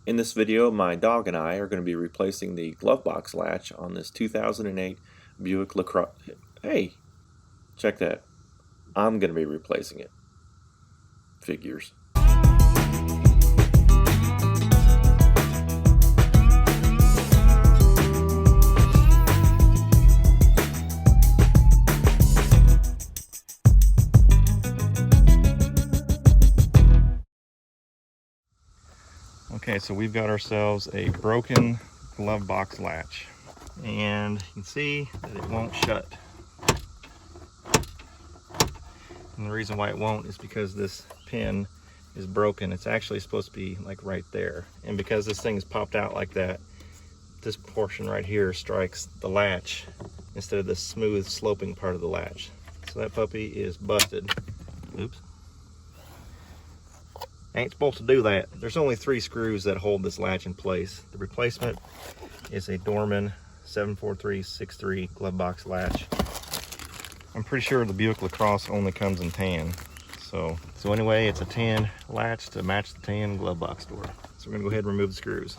In this video, my dog and I are going to be replacing the glove box latch on this 2008 Buick LaCrosse. Hey, check that. I'm going to be replacing it. Figures. Okay, so we've got ourselves a broken glove box latch, and you can see that it won't shut. And the reason why it won't is because this pin is broken. It's actually supposed to be like right there, and because this thing is popped out like that, this portion right here strikes the latch instead of the smooth sloping part of the latch. So that puppy is busted. Oops. Ain't supposed to do that. There's only 3 screws that hold this latch in place. The replacement is a Dorman 74363 glove box latch. I'm pretty sure the Buick LaCrosse only comes in tan. So anyway, it's a tan latch to match the tan glove box door. So we're gonna go ahead and remove the screws.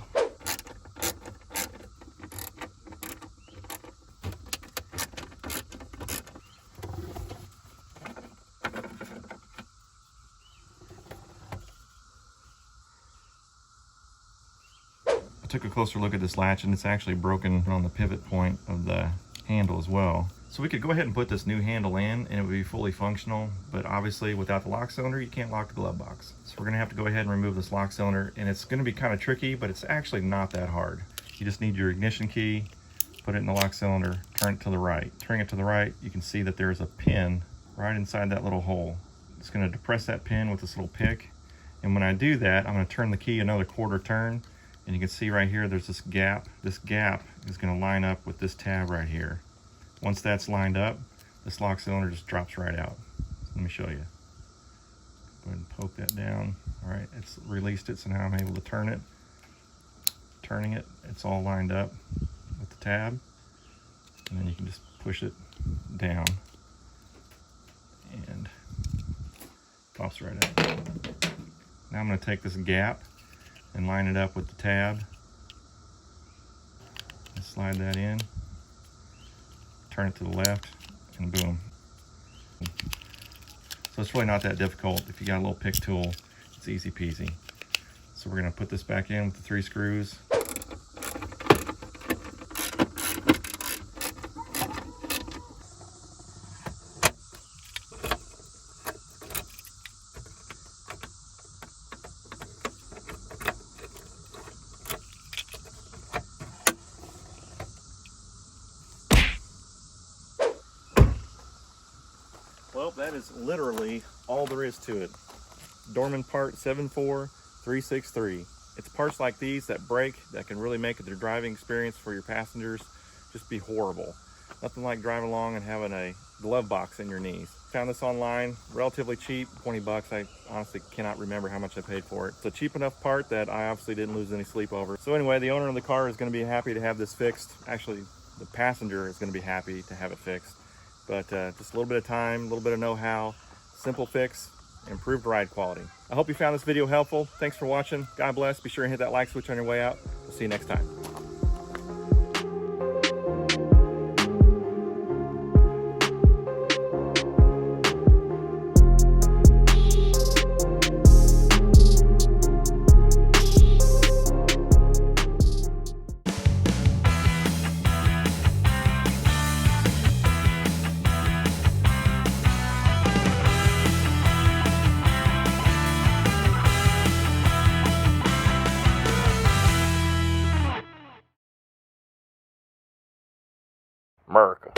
I took a closer look at this latch, and it's actually broken on the pivot point of the handle as well. So we could go ahead and put this new handle in and it would be fully functional, but obviously without the lock cylinder you can't lock the glove box. So we're gonna have to go ahead and remove this lock cylinder, and it's gonna be kind of tricky, but it's actually not that hard. You just need your ignition key, put it in the lock cylinder, turn it to the right. Turning it to the right, you can see that there's a pin right inside that little hole. It's gonna depress that pin with this little pick, and when I do that, I'm gonna turn the key another quarter turn. And you can see right here, there's this gap. This gap is going to line up with this tab right here. Once that's lined up, this lock cylinder just drops right out. So let me show you. Go ahead and poke that down. All right, it's released it, so now I'm able to turn it. Turning it, it's all lined up with the tab. And then you can just push it down and pops right out. Now I'm going to take this gap and line it up with the tab and slide that in, turn it to the left, and boom. So it's really not that difficult. If you got a little pick tool, it's easy peasy. So we're going to put this back in with the 3 screws. Well, that is literally all there is to it. Dorman part 74363. It's parts like these that break that can really make the driving experience for your passengers just be horrible. Nothing like driving along and having a glove box in your knees. Found this online, relatively cheap, 20 bucks. I honestly cannot remember how much I paid for it. It's a cheap enough part that I obviously didn't lose any sleep over. So anyway, the owner of the car is going to be happy to have this fixed. Actually, the passenger is going to be happy to have it fixed. But just a little bit of time, a little bit of know-how, simple fix, improved ride quality. I hope you found this video helpful. Thanks for watching. God bless. Be sure and hit that like switch on your way out. We'll see you next time. America.